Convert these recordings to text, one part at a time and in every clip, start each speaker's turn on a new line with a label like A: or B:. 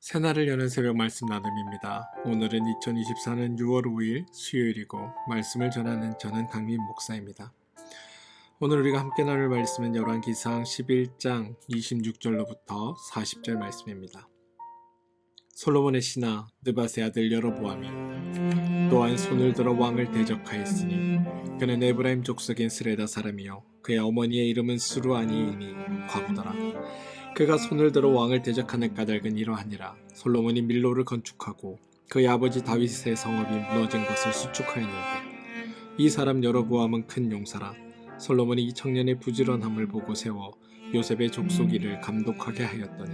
A: 새날을 여는 새벽 말씀 나눔입니다. 오늘은 2024년 6월 5일 수요일이고 말씀을 전하는 저는 강민 목사입니다. 오늘 우리가 함께 나눌 말씀은 열왕기상 11장 26절로부터 40절 말씀입니다. 솔로몬의 신하 느밧의 아들 여로보암이 또한 손을 들어 왕을 대적하였으니 그는 에브라임 족속인 스레다 사람이요 그의 어머니의 이름은 수루아니이니 과부더라. 그가 손을 들어 왕을 대적하는 까닭은 이러하니라. 솔로몬이 밀로를 건축하고 그의 아버지 다윗의 성읍이 무너진 것을 수축하였는데 이 사람 여로보암은 큰 용사라. 솔로몬이 이 청년의 부지런함을 보고 세워 요셉의 족속이를 감독하게 하였더니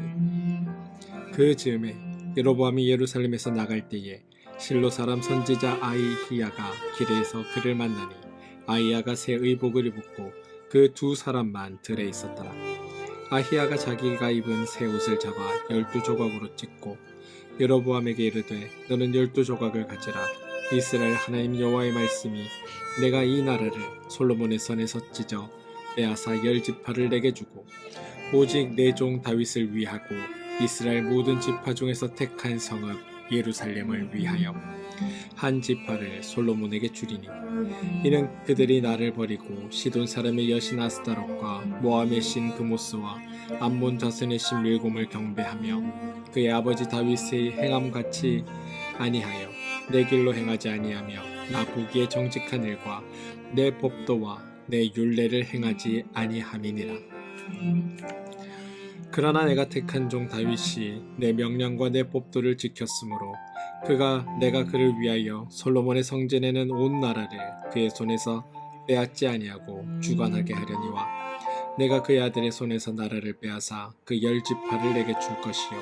A: 그 즈음에 여로보암이 예루살렘에서 나갈 때에 실로 사람 선지자 아히야가 길에서 그를 만나니 아히야가 새 의복을 입었고 그 두 사람만 들에 있었더라. 아히야가 자기가 입은 새 옷을 잡아 12조각으로 찢고 여로보암에게 이르되 너는 12조각을 가지라. 이스라엘 하나님 여호와의 말씀이 내가 이 나라를 솔로몬의 손에서 찢어 빼앗아 10지파를 내게 주고 오직 내 종 다윗을 위하고 이스라엘 모든 지파 중에서 택한 성읍 예루살렘을 위하여 한 지파를 솔로몬에게 주리니 이는 그들이 나를 버리고 시돈 사람의 여신 아스타롯과 모함의 신 그모스와 암몬 자손의 신 밀곰을 경배하며 그의 아버지 다윗의 행함같이 아니하여 내 길로 행하지 아니하며 나 보기에 정직한 일과 내 법도와 내 율례를 행하지 아니함이니라. 그러나 내가 택한 종 다윗이 내 명령과 내 법도를 지켰으므로 내가 그를 위하여 솔로몬의 성전에는 온 나라를 그의 손에서 빼앗지 아니하고 주관하게 하려니와 내가 그의 아들의 손에서 나라를 빼앗아 그 10지파를 내게 줄 것이요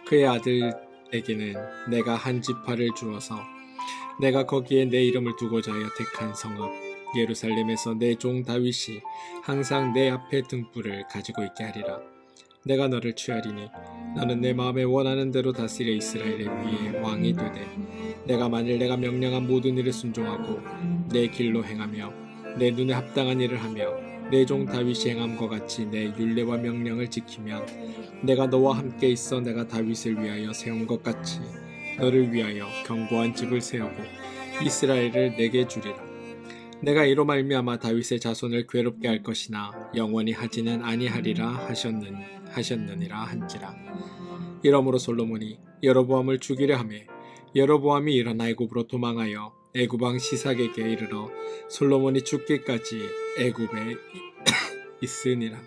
A: 그의 아들에게는 내가 한 지파를 주어서 내가 거기에 내 이름을 두고자 하여 택한 성읍 예루살렘에서 내 종 다윗이 항상 내 앞에 등불을 가지고 있게 하리라. 내가 너를 취하리니 너는 내 마음에 원하는 대로 다스려 이스라엘의 위에 왕이 되되 내가 만일 내가 명령한 모든 일에 순종하고 내 길로 행하며 내 눈에 합당한 일을 하며 내 종 다윗이 행함과 같이 내 율례와 명령을 지키면 내가 너와 함께 있어 내가 다윗을 위하여 세운 것 같이 너를 위하여 견고한 집을 세우고 이스라엘을 내게 주리라. 내가 이로 말미암아 다윗의 자손을 괴롭게 할 것이나 영원히 하지는 아니하리라 하셨느니라 한지라. 이러므로 솔로몬이 여로보암을 죽이려 하매 여로보암이 일어나 애굽으로 도망하여 애굽 왕 시삭에게 이르러 솔로몬이 죽기까지 애굽에 있으니라.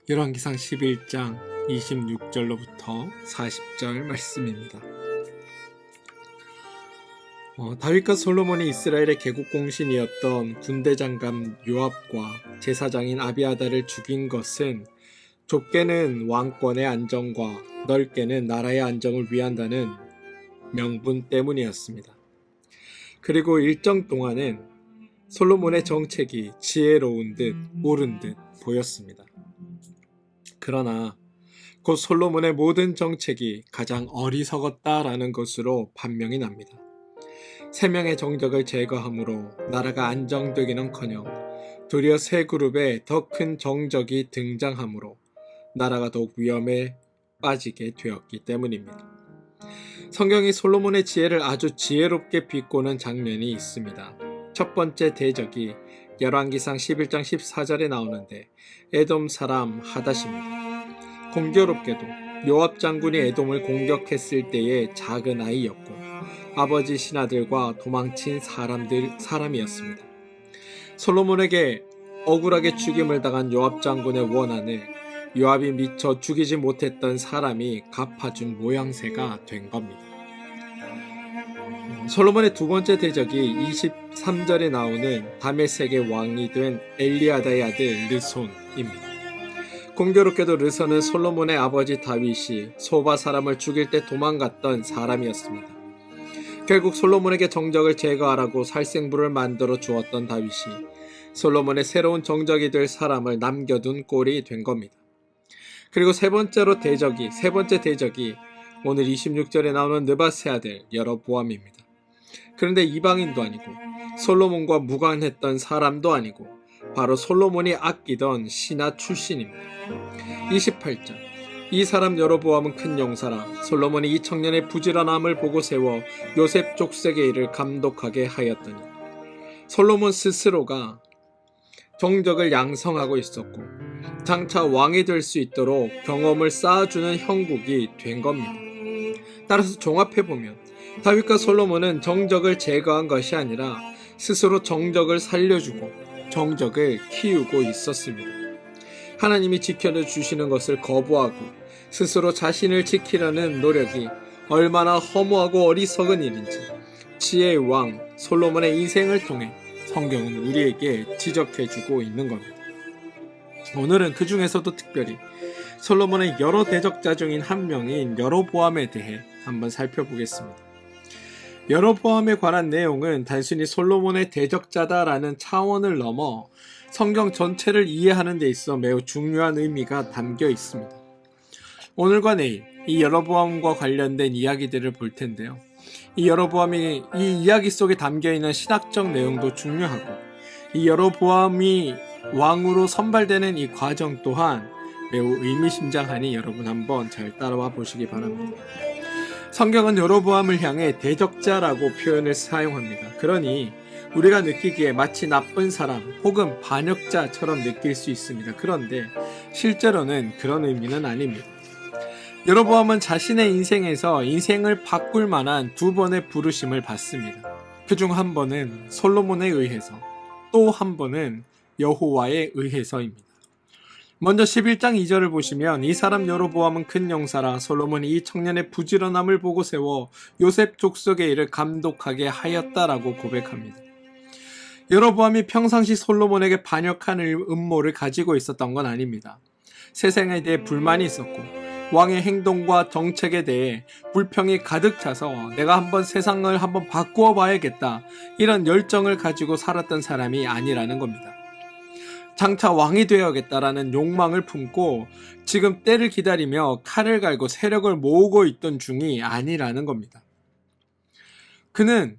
A: 열왕기상 11장 26절로부터 40절 말씀입니다. 다윗과 솔로몬이 이스라엘의 개국공신이었던 군대장관 요압과 제사장인 아비아달을 죽인 것은 좁게는 왕권의 안정과 넓게는 나라의 안정을 위한다는 명분 때문이었습니다. 그리고 일정 동안은 솔로몬의 정책이 지혜로운 듯 옳은 듯 보였습니다. 그러나 곧 솔로몬의 모든 정책이 가장 어리석었다라는 것으로 판명이 납니다. 3명의 정적을 제거함으로 나라가 안정되기는커녕 도리어 새 그룹의 더 큰 정적이 등장함으로 나라가 더욱 위험에 빠지게 되었기 때문입니다. 성경이 솔로몬의 지혜를 아주 지혜롭게 비꼬는 장면이 있습니다. 첫 번째 대적이 열왕기상 11장 14절에 나오는데 에돔 사람 하닷입니다. 공교롭게도 요압 장군이 에돔을 공격했을 때의 작은 아이였고 아버지 신하들과 도망친 사람이었습니다. 솔로몬에게 억울하게 죽임을 당한 요압 장군의 원한을 요압이 미처 죽이지 못했던 사람이 갚아준 모양새가 된 겁니다. 솔로몬의 두 번째 대적이 23절에 나오는 다메섹의 왕이 된 엘리아다의 아들 르손입니다. 공교롭게도 르손은 솔로몬의 아버지 다윗이 소바 사람을 죽일 때 도망갔던 사람이었습니다. 결국 솔로몬에게 정적을 제거하라고 살생부를 만들어 주었던 다윗이 솔로몬의 새로운 정적이 될 사람을 남겨둔 꼴이 된 겁니다. 그리고 세 번째 대적이 오늘 26절에 나오는 느밧의 아들 여로보암입니다. 그런데 이방인도 아니고 솔로몬과 무관했던 사람도 아니고 바로 솔로몬이 아끼던 신하 출신입니다. 28절 이 사람 여로보암은 큰 용사라. 솔로몬이 이 청년의 부지런함을 보고 세워 요셉 족속의 일을 감독하게 하였더니 솔로몬 스스로가 정적을 양성하고 있었고 장차 왕이 될 수 있도록 경험을 쌓아주는 형국이 된 겁니다. 따라서 종합해보면 다윗과 솔로몬은 정적을 제거한 것이 아니라 스스로 정적을 살려주고 정적을 키우고 있었습니다. 하나님이 지켜주시는 것을 거부하고 스스로 자신을 지키려는 노력이 얼마나 허무하고 어리석은 일인지 지혜의 왕 솔로몬의 인생을 통해 성경은 우리에게 지적해주고 있는 겁니다. 오늘은 그 중에서도 특별히 솔로몬의 여러 대적자 중인 한 명인 여로보암에 대해 한번 살펴보겠습니다. 여로보암에 관한 내용은 단순히 솔로몬의 대적자다라는 차원을 넘어 성경 전체를 이해하는 데 있어 매우 중요한 의미가 담겨 있습니다. 오늘과 내일 이 여로보암과 관련된 이야기들을 볼 텐데요. 이 여로보암이 이 이야기 속에 담겨 있는 신학적 내용도 중요하고 이 여로보암이 왕으로 선발되는 이 과정 또한 매우 의미심장하니 여러분 한번 잘 따라와 보시기 바랍니다. 성경은 여로보암을 향해 대적자라고 표현을 사용합니다. 그러니 우리가 느끼기에 마치 나쁜 사람 혹은 반역자처럼 느낄 수 있습니다. 그런데 실제로는 그런 의미는 아닙니다. 여로보암은 자신의 인생에서 인생을 바꿀 만한 두 번의 부르심을 받습니다. 그중 한 번은 솔로몬에 의해서 또 한 번은 여호와에 의해서입니다. 먼저 11장 2절을 보시면 이 사람 여로보암은 큰 용사라. 솔로몬이 이 청년의 부지런함을 보고 세워 요셉 족속의 일을 감독하게 하였다라고 고백합니다. 여로보암이 평상시 솔로몬에게 반역한 음모를 가지고 있었던 건 아닙니다. 세상에 대해 불만이 있었고 왕의 행동과 정책에 대해 불평이 가득 차서 내가 한번 세상을 한번 바꾸어 봐야겠다 이런 열정을 가지고 살았던 사람이 아니라는 겁니다. 장차 왕이 되어야겠다라는 욕망을 품고 지금 때를 기다리며 칼을 갈고 세력을 모으고 있던 중이 아니라는 겁니다. 그는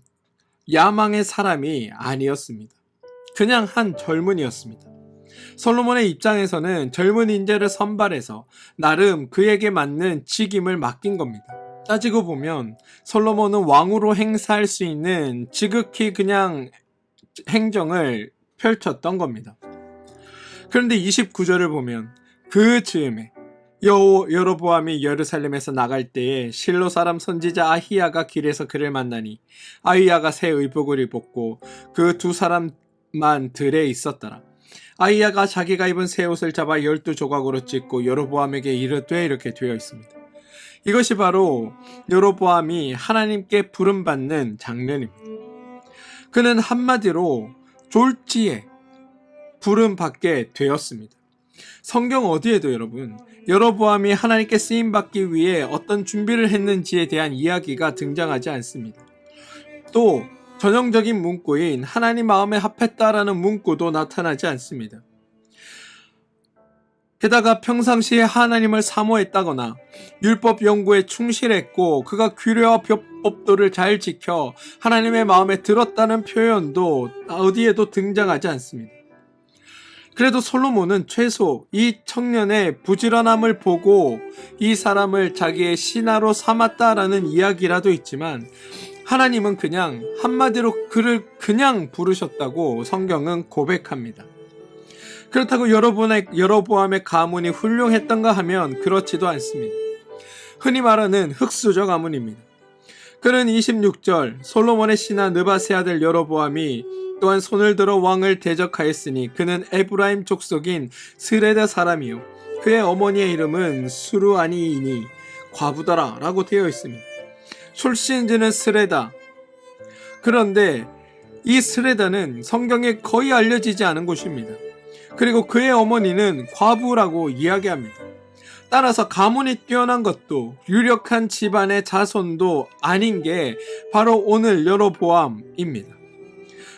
A: 야망의 사람이 아니었습니다. 그냥 한 젊은이였습니다. 솔로몬의 입장에서는 젊은 인재를 선발해서 나름 그에게 맞는 직임을 맡긴 겁니다. 따지고 보면 솔로몬은 왕으로 행사할 수 있는 지극히 그냥 행정을 펼쳤던 겁니다. 그런데 29절을 보면 그 즈음에 여로보암이 예루살렘에서 나갈 때에 실로 사람 선지자 아히야가 길에서 그를 만나니 아히야가 새 의복을 입었고 그 두 사람만 들에 있었더라. 아히야가 자기가 입은 새 옷을 잡아 12조각으로 찢고 여로보암에게 이르되 이렇게 되어 있습니다. 이것이 바로 여로보암이 하나님께 부름받는 장면입니다. 그는 한마디로 졸지에 부름받게 되었습니다. 성경 어디에도 여러분 여로보암이 하나님께 쓰임받기 위해 어떤 준비를 했는지에 대한 이야기가 등장하지 않습니다. 또 전형적인 문구인 하나님 마음에 합했다라는 문구도 나타나지 않습니다. 게다가 평상시에 하나님을 사모했다거나 율법 연구에 충실했고 그가 규례와 법도를 잘 지켜 하나님의 마음에 들었다는 표현도 어디에도 등장하지 않습니다. 그래도 솔로몬은 최소 이 청년의 부지런함을 보고 이 사람을 자기의 신하로 삼았다라는 이야기라도 있지만 하나님은 그냥 한마디로 그를 그냥 부르셨다고 성경은 고백합니다. 그렇다고 여로보암의 가문이 훌륭했던가 하면 그렇지도 않습니다. 흔히 말하는 흙수저 가문입니다. 그는 26절 솔로몬의 신하 느밧의 아들 여로보암이 또한 손을 들어 왕을 대적하였으니 그는 에브라임 족속인 스레다 사람이요 그의 어머니의 이름은 수르아니이니 과부더라 라고 되어 있습니다. 출신지는 스레다. 그런데 이 스레다는 성경에 거의 알려지지 않은 곳입니다. 그리고 그의 어머니는 과부라고 이야기합니다. 따라서 가문이 뛰어난 것도 유력한 집안의 자손도 아닌 게 바로 오늘 여로보암입니다.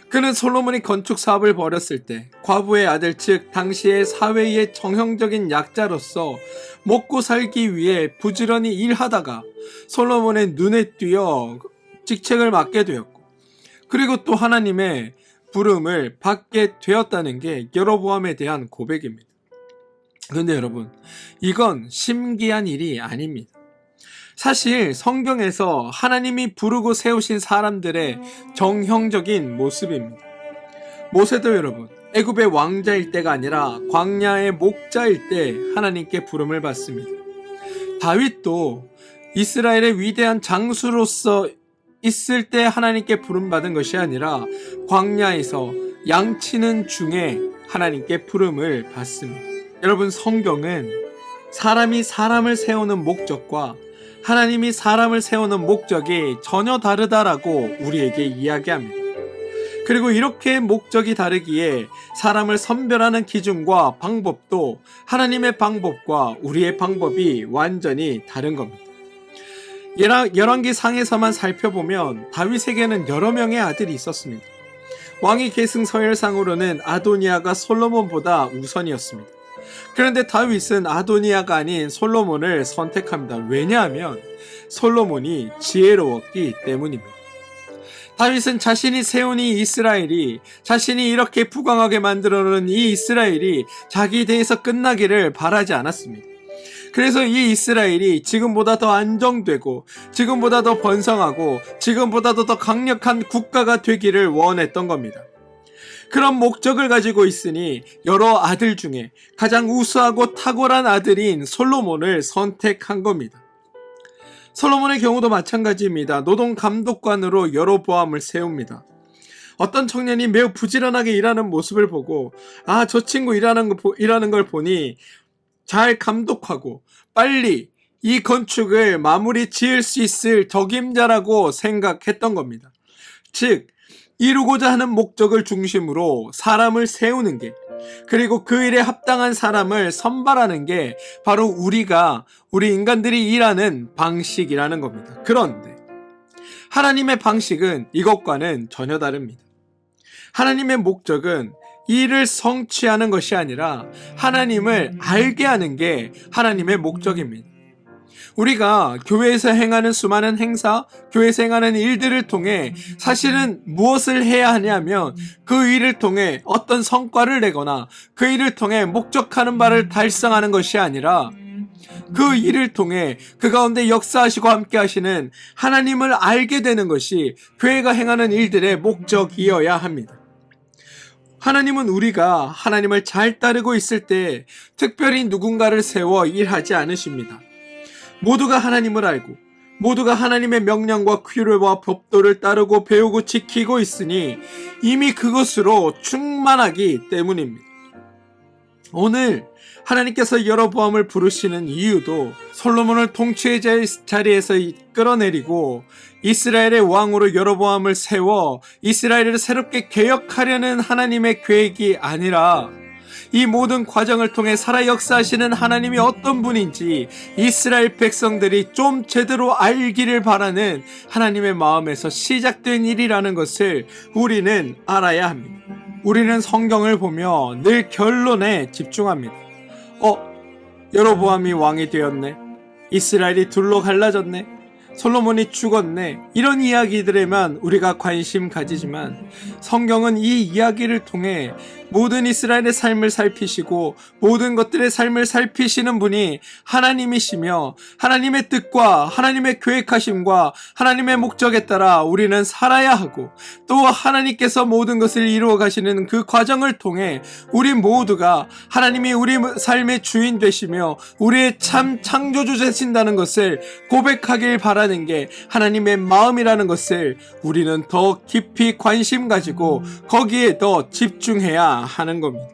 A: 그는 솔로몬이 건축 사업을 벌였을 때 과부의 아들 즉 당시의 사회의 정형적인 약자로서 먹고 살기 위해 부지런히 일하다가 솔로몬의 눈에 띄어 직책을 맡게 되었고 그리고 또 하나님의 부름을 받게 되었다는 게 여로보암에 대한 고백입니다. 근데 여러분, 이건 신기한 일이 아닙니다. 사실 성경에서 하나님이 부르고 세우신 사람들의 정형적인 모습입니다. 모세도 여러분, 애굽의 왕자일 때가 아니라 광야의 목자일 때 하나님께 부름을 받습니다. 다윗도 이스라엘의 위대한 장수로서 있을 때 하나님께 부름받은 것이 아니라 광야에서 양치는 중에 하나님께 부름을 받습니다. 여러분, 성경은 사람이 사람을 세우는 목적과 하나님이 사람을 세우는 목적이 전혀 다르다라고 우리에게 이야기합니다. 그리고 이렇게 목적이 다르기에 사람을 선별하는 기준과 방법도 하나님의 방법과 우리의 방법이 완전히 다른 겁니다. 열왕기 상에서만 살펴보면 다윗에게는 여러 명의 아들이 있었습니다. 왕위 계승 서열상으로는 아도니아가 솔로몬보다 우선이었습니다. 그런데 다윗은 아도니아가 아닌 솔로몬을 선택합니다. 왜냐하면 솔로몬이 지혜로웠기 때문입니다. 다윗은 자신이 세운 이 이스라엘이, 자신이 이렇게 부강하게 만들어놓은 이 이스라엘이 자기 대에서 끝나기를 바라지 않았습니다. 그래서 이 이스라엘이 지금보다 더 안정되고 지금보다 더 번성하고 지금보다도 더 강력한 국가가 되기를 원했던 겁니다. 그런 목적을 가지고 있으니 여러 아들 중에 가장 우수하고 탁월한 아들인 솔로몬을 선택한 겁니다. 솔로몬의 경우도 마찬가지입니다. 노동 감독관으로 여로보암을 세웁니다. 어떤 청년이 매우 부지런하게 일하는 모습을 보고 저 친구 일하는 걸 보니 잘 감독하고 빨리 이 건축을 마무리 지을 수 있을 적임자라고 생각했던 겁니다. 즉, 이루고자 하는 목적을 중심으로 사람을 세우는 게, 그리고 그 일에 합당한 사람을 선발하는 게 바로 우리 인간들이 일하는 방식이라는 겁니다. 그런데 하나님의 방식은 이것과는 전혀 다릅니다. 하나님의 목적은 일을 성취하는 것이 아니라 하나님을 알게 하는 게 하나님의 목적입니다. 우리가 교회에서 행하는 수많은 행사, 교회에서 행하는 일들을 통해 사실은 무엇을 해야 하냐면 그 일을 통해 어떤 성과를 내거나 그 일을 통해 목적하는 바를 달성하는 것이 아니라 그 일을 통해 그 가운데 역사하시고 함께 하시는 하나님을 알게 되는 것이 교회가 행하는 일들의 목적이어야 합니다. 하나님은 우리가 하나님을 잘 따르고 있을 때 특별히 누군가를 세워 일하지 않으십니다. 모두가 하나님을 알고 모두가 하나님의 명령과 규례와 법도를 따르고 배우고 지키고 있으니 이미 그것으로 충만하기 때문입니다. 오늘 하나님께서 여로보암을 부르시는 이유도 솔로몬을 통치의 자리에서 끌어내리고 이스라엘의 왕으로 여로보암을 세워 이스라엘을 새롭게 개혁하려는 하나님의 계획이 아니라 이 모든 과정을 통해 살아 역사하시는 하나님이 어떤 분인지 이스라엘 백성들이 좀 제대로 알기를 바라는 하나님의 마음에서 시작된 일이라는 것을 우리는 알아야 합니다. 우리는 성경을 보며 늘 결론에 집중합니다. 여로보암이 왕이 되었네. 이스라엘이 둘로 갈라졌네. 솔로몬이 죽었네. 이런 이야기들에만 우리가 관심 가지지만 성경은 이 이야기를 통해 모든 이스라엘의 삶을 살피시고 모든 것들의 삶을 살피시는 분이 하나님이시며 하나님의 뜻과 하나님의 계획하심과 하나님의 목적에 따라 우리는 살아야 하고 또 하나님께서 모든 것을 이루어 가시는 그 과정을 통해 우리 모두가 하나님이 우리 삶의 주인 되시며 우리의 참 창조주 되신다는 것을 고백하길 바라는 게 하나님의 마음이라는 것을 우리는 더 깊이 관심 가지고 거기에 더 집중해야 하는 겁니다.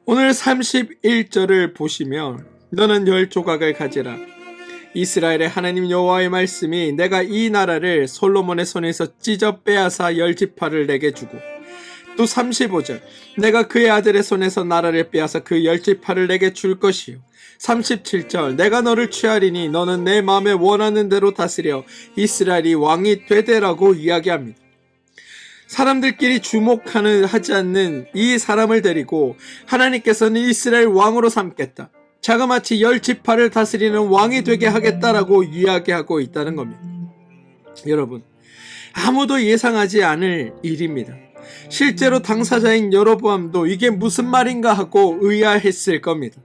A: 오늘 31절을 보시면 너는 10조각을 가지라. 이스라엘의 하나님 여호와의 말씀이 내가 이 나라를 솔로몬의 손에서 찢어 빼앗아 10지파를 내게 주고 또 35절 내가 그의 아들의 손에서 나라를 빼앗아 그 10지파를 내게 줄 것이요 37절 내가 너를 취하리니 너는 내 마음에 원하는 대로 다스려 이스라엘이 왕이 되되라고 이야기합니다. 사람들끼리 주목하지 않는 이 사람을 데리고 하나님께서는 이스라엘 왕으로 삼겠다. 자그마치 10지파를 다스리는 왕이 되게 하겠다라고 이야기하고 있다는 겁니다. 여러분, 아무도 예상하지 않을 일입니다. 실제로 당사자인 여로보암도 이게 무슨 말인가 하고 의아했을 겁니다.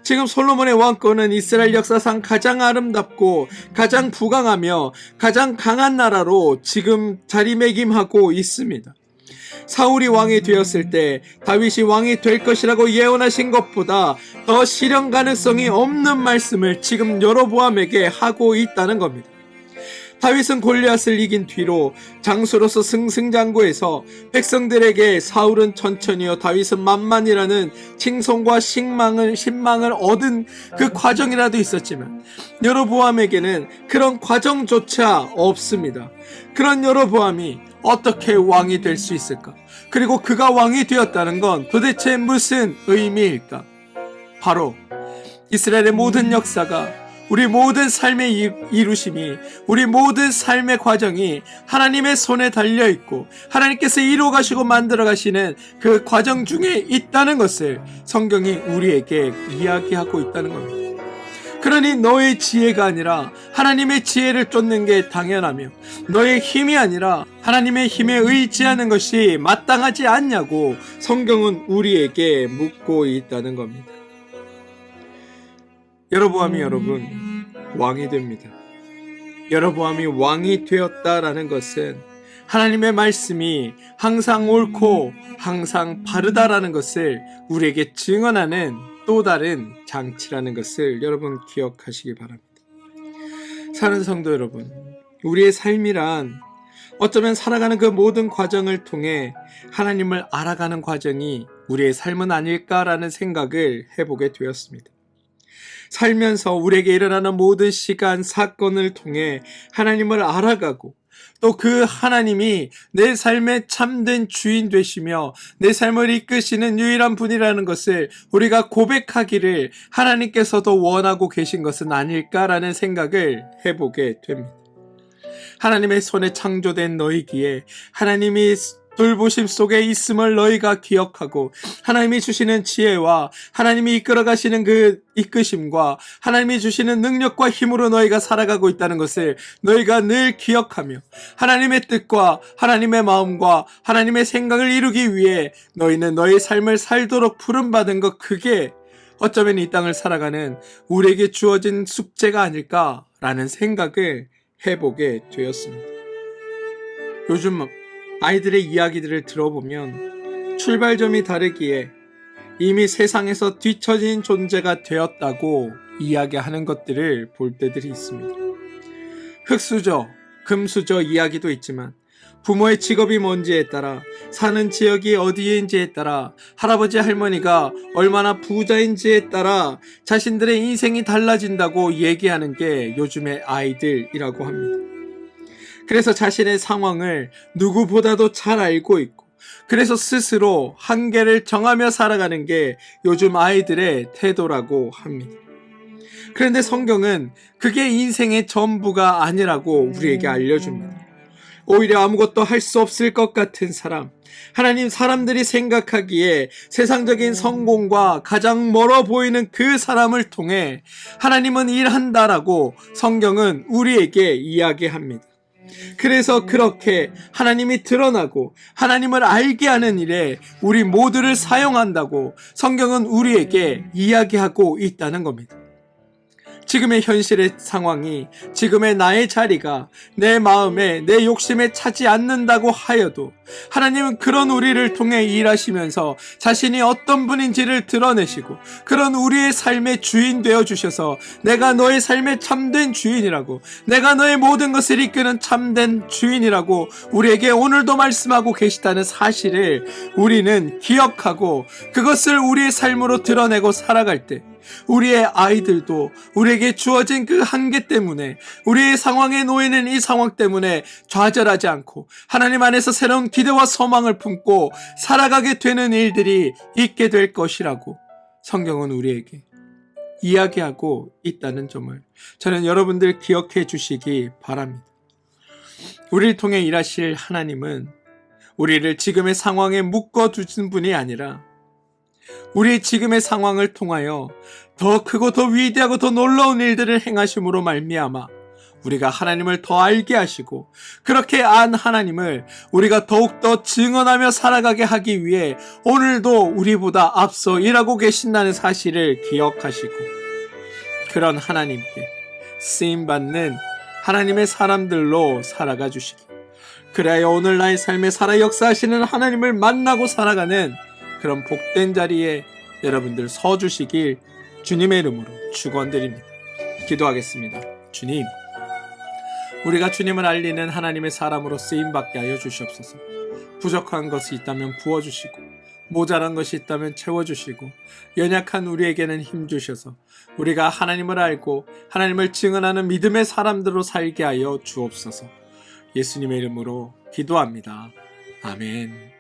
A: 지금 솔로몬의 왕권은 이스라엘 역사상 가장 아름답고 가장 부강하며 가장 강한 나라로 지금 자리매김하고 있습니다. 사울이 왕이 되었을 때 다윗이 왕이 될 것이라고 예언하신 것보다 더 실현 가능성이 없는 말씀을 지금 여로보암에게 하고 있다는 겁니다. 다윗은 골리앗을 이긴 뒤로 장수로서 승승장구해서 백성들에게 사울은 천천히요 다윗은 만만이라는 칭송과 신망을 얻은 그 과정이라도 있었지만 여로보암에게는 그런 과정조차 없습니다. 그런 여로보암이 어떻게 왕이 될 수 있을까? 그리고 그가 왕이 되었다는 건 도대체 무슨 의미일까? 바로 이스라엘의 모든 역사가, 우리 모든 삶의 이루심이, 우리 모든 삶의 과정이 하나님의 손에 달려있고 하나님께서 이루어가시고 만들어가시는 그 과정 중에 있다는 것을 성경이 우리에게 이야기하고 있다는 겁니다. 그러니 너의 지혜가 아니라 하나님의 지혜를 쫓는 게 당연하며 너의 힘이 아니라 하나님의 힘에 의지하는 것이 마땅하지 않냐고 성경은 우리에게 묻고 있다는 겁니다. 여로보암이 여러분 왕이 됩니다. 여로보암이 왕이 되었다라는 것은 하나님의 말씀이 항상 옳고 항상 바르다라는 것을 우리에게 증언하는 또 다른 장치라는 것을 여러분 기억하시기 바랍니다. 사랑하는 성도 여러분, 우리의 삶이란 어쩌면 살아가는 그 모든 과정을 통해 하나님을 알아가는 과정이 우리의 삶은 아닐까라는 생각을 해보게 되었습니다. 살면서 우리에게 일어나는 모든 시간, 사건을 통해 하나님을 알아가고 또 그 하나님이 내 삶의 참된 주인 되시며 내 삶을 이끄시는 유일한 분이라는 것을 우리가 고백하기를 하나님께서도 원하고 계신 것은 아닐까라는 생각을 해보게 됩니다. 하나님의 손에 창조된 너희기에 하나님이 돌보심 속에 있음을 너희가 기억하고 하나님이 주시는 지혜와 하나님이 이끌어가시는 그 이끄심과 하나님이 주시는 능력과 힘으로 너희가 살아가고 있다는 것을 너희가 늘 기억하며 하나님의 뜻과 하나님의 마음과 하나님의 생각을 이루기 위해 너희는 너희 삶을 살도록 부름받은 것, 그게 어쩌면 이 땅을 살아가는 우리에게 주어진 숙제가 아닐까라는 생각을 해보게 되었습니다. 요즘 아이들의 이야기들을 들어보면 출발점이 다르기에 이미 세상에서 뒤처진 존재가 되었다고 이야기하는 것들을 볼 때들이 있습니다. 흙수저, 금수저 이야기도 있지만 부모의 직업이 뭔지에 따라, 사는 지역이 어디인지에 따라, 할아버지 할머니가 얼마나 부자인지에 따라 자신들의 인생이 달라진다고 얘기하는 게 요즘의 아이들이라고 합니다. 그래서 자신의 상황을 누구보다도 잘 알고 있고 그래서 스스로 한계를 정하며 살아가는 게 요즘 아이들의 태도라고 합니다. 그런데 성경은 그게 인생의 전부가 아니라고 우리에게 알려줍니다. 오히려 아무것도 할 수 없을 것 같은 사람, 사람들이 생각하기에 세상적인 성공과 가장 멀어 보이는 그 사람을 통해 하나님은 일한다라고 성경은 우리에게 이야기합니다. 그래서 그렇게 하나님이 드러나고 하나님을 알게 하는 일에 우리 모두를 사용한다고 성경은 우리에게 이야기하고 있다는 겁니다. 지금의 현실의 상황이, 지금의 나의 자리가 내 마음에, 내 욕심에 차지 않는다고 하여도 하나님은 그런 우리를 통해 일하시면서 자신이 어떤 분인지를 드러내시고 그런 우리의 삶의 주인 되어주셔서 내가 너의 삶의 참된 주인이라고, 내가 너의 모든 것을 이끄는 참된 주인이라고 우리에게 오늘도 말씀하고 계시다는 사실을 우리는 기억하고 그것을 우리의 삶으로 드러내고 살아갈 때 우리의 아이들도 우리에게 주어진 그 한계 때문에, 우리의 상황에 놓이는 이 상황 때문에 좌절하지 않고 하나님 안에서 새로운 기대와 소망을 품고 살아가게 되는 일들이 있게 될 것이라고 성경은 우리에게 이야기하고 있다는 점을 저는 여러분들 기억해 주시기 바랍니다. 우리를 통해 일하실 하나님은 우리를 지금의 상황에 묶어두신 분이 아니라 우리 지금의 상황을 통하여 더 크고 더 위대하고 더 놀라운 일들을 행하심으로 말미암아 우리가 하나님을 더 알게 하시고 그렇게 안 하나님을 우리가 더욱더 증언하며 살아가게 하기 위해 오늘도 우리보다 앞서 일하고 계신다는 사실을 기억하시고 그런 하나님께 쓰임받는 하나님의 사람들로 살아가 주시기, 그래야 오늘 나의 삶에 살아 역사하시는 하나님을 만나고 살아가는 그런 복된 자리에 여러분들 서 주시길 주님의 이름으로 축원드립니다. 기도하겠습니다. 주님, 우리가 주님을 알리는 하나님의 사람으로 쓰임받게 하여 주시옵소서. 부족한 것이 있다면 부어주시고 모자란 것이 있다면 채워주시고 연약한 우리에게는 힘 주셔서 우리가 하나님을 알고 하나님을 증언하는 믿음의 사람들로 살게 하여 주옵소서. 예수님의 이름으로 기도합니다. 아멘.